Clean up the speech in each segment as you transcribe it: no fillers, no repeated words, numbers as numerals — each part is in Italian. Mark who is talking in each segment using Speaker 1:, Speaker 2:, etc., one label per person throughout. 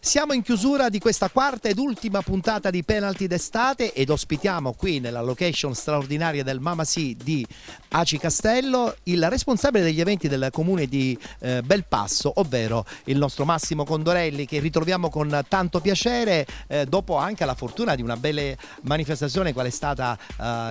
Speaker 1: Siamo in chiusura di questa quarta ed ultima puntata di Penalty d'estate ed ospitiamo qui nella location straordinaria del Mama Sì di Aci Castello il responsabile degli eventi del comune di Belpasso, ovvero il nostro Massimo Condorelli, che ritroviamo con tanto piacere dopo anche la fortuna di una bella manifestazione qual è stata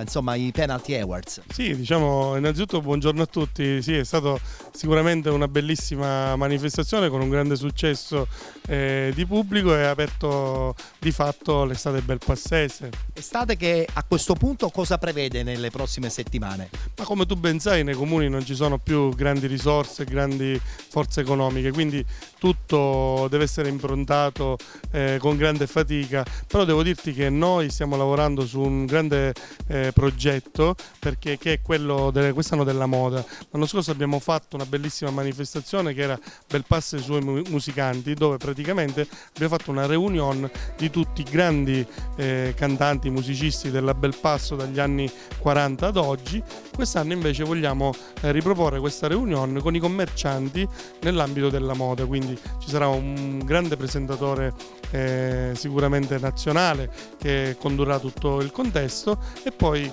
Speaker 1: insomma i Penalty Awards.
Speaker 2: Sì, diciamo innanzitutto buongiorno a tutti. Sì, è stata sicuramente una bellissima manifestazione con un grande successo di pubblico e ha aperto di fatto l'estate belpassese.
Speaker 1: Estate che a questo punto cosa prevede nelle prossime settimane?
Speaker 2: Ma come tu ben sai, nei comuni non ci sono più grandi risorse, grandi forze economiche, quindi tutto deve essere improntato con grande fatica, però devo dirti che noi stiamo lavorando su un grande progetto che è quello quest'anno della moda. L'anno scorso abbiamo fatto una bellissima manifestazione che era Belpasso e i suoi musicanti, dove praticamente abbiamo fatto una reunion di tutti i grandi cantanti, musicisti della Belpasso dagli anni 40 ad oggi. Quest'anno invece vogliamo riproporre questa reunion con i commercianti nell'ambito della moda, quindi ci sarà un grande presentatore sicuramente nazionale che condurrà tutto il contesto e poi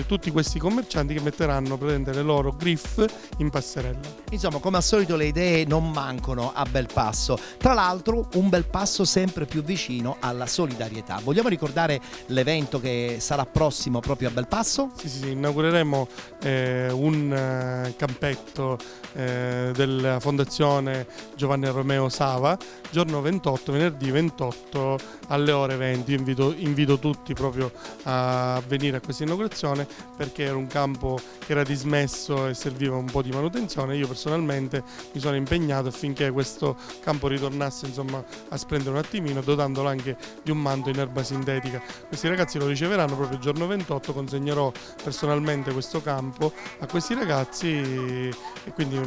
Speaker 2: tutti questi commercianti che metteranno presente le loro griffe in passerella.
Speaker 1: Insomma, come al solito le idee non mancano a Belpasso, tra l'altro un Belpasso sempre più vicino alla solidarietà. Vogliamo ricordare l'evento che sarà prossimo proprio a Belpasso?
Speaker 2: Sì, inaugureremo un campetto della Fondazione Giovanni Romeo Sava, giorno 28, venerdì 28 alle ore 20. Invito tutti proprio a venire a questa inaugurazione perché era un campo che era dismesso e serviva un po' di manutenzione. Io personalmente mi sono impegnato affinché questo campo ritornasse insomma a splendere un attimino, dotandolo anche di un manto in erba sintetica. Questi ragazzi lo riceveranno proprio il giorno 28, consegnerò personalmente questo campo a questi ragazzi e quindi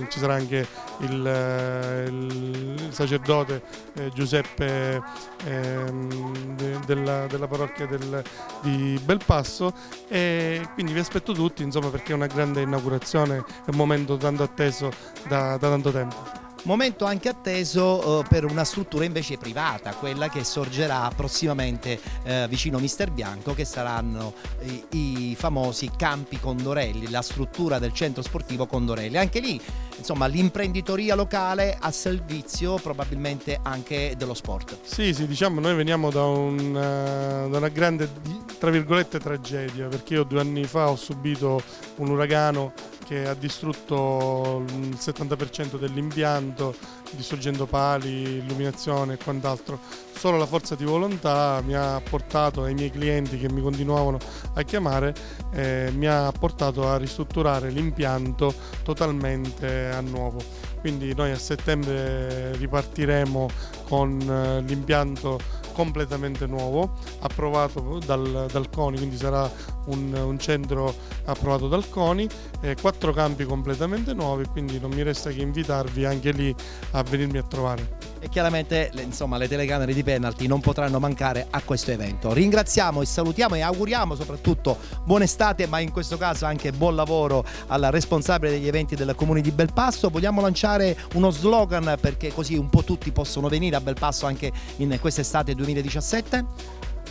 Speaker 2: ci sarà anche il sacerdote Giuseppe della parrocchia di Belpasso, e quindi vi aspetto tutti insomma, perché è una grande inaugurazione, è un momento tanto atteso da tanto tempo.
Speaker 1: Momento anche atteso per una struttura invece privata, quella che sorgerà prossimamente vicino Mister Bianco, che saranno i famosi campi Condorelli, la struttura del centro sportivo Condorelli. Anche lì insomma l'imprenditoria locale a servizio probabilmente anche dello sport.
Speaker 2: Sì, diciamo noi veniamo da una grande tra virgolette tragedia, perché io 2 anni fa ho subito un uragano che ha distrutto il 70% dell'impianto, distruggendo pali, illuminazione e quant'altro. Solo la forza di volontà mi ha portato, ai miei clienti che mi continuavano a chiamare, mi ha portato a ristrutturare l'impianto totalmente a nuovo. Quindi noi a settembre ripartiremo con l'impianto completamente nuovo, approvato dal CONI, quindi sarà un centro approvato dal CONI, 4 campi completamente nuovi, quindi non mi resta che invitarvi anche lì a venirmi a trovare.
Speaker 1: E chiaramente insomma le telecamere di Penalty non potranno mancare a questo evento. Ringraziamo e salutiamo e auguriamo soprattutto buona estate, ma in questo caso anche buon lavoro alla responsabile degli eventi del comune di Belpasso. Vogliamo lanciare uno slogan perché così un po' tutti possono venire a Belpasso anche in quest'estate 2017?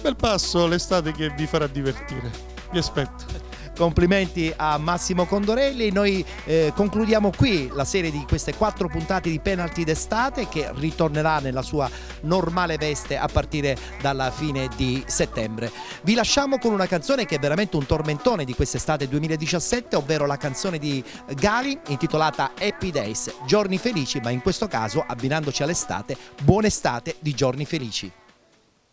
Speaker 2: Belpasso, l'estate che vi farà divertire. Vi aspetto.
Speaker 1: Complimenti a Massimo Condorelli. Noi concludiamo qui la serie di queste 4 puntate di Penalty d'estate, che ritornerà nella sua normale veste a partire dalla fine di settembre. Vi lasciamo con una canzone che è veramente un tormentone di quest'estate 2017, ovvero la canzone di Gali intitolata Happy Days, giorni felici, ma in questo caso abbinandoci all'estate, buona estate di giorni felici.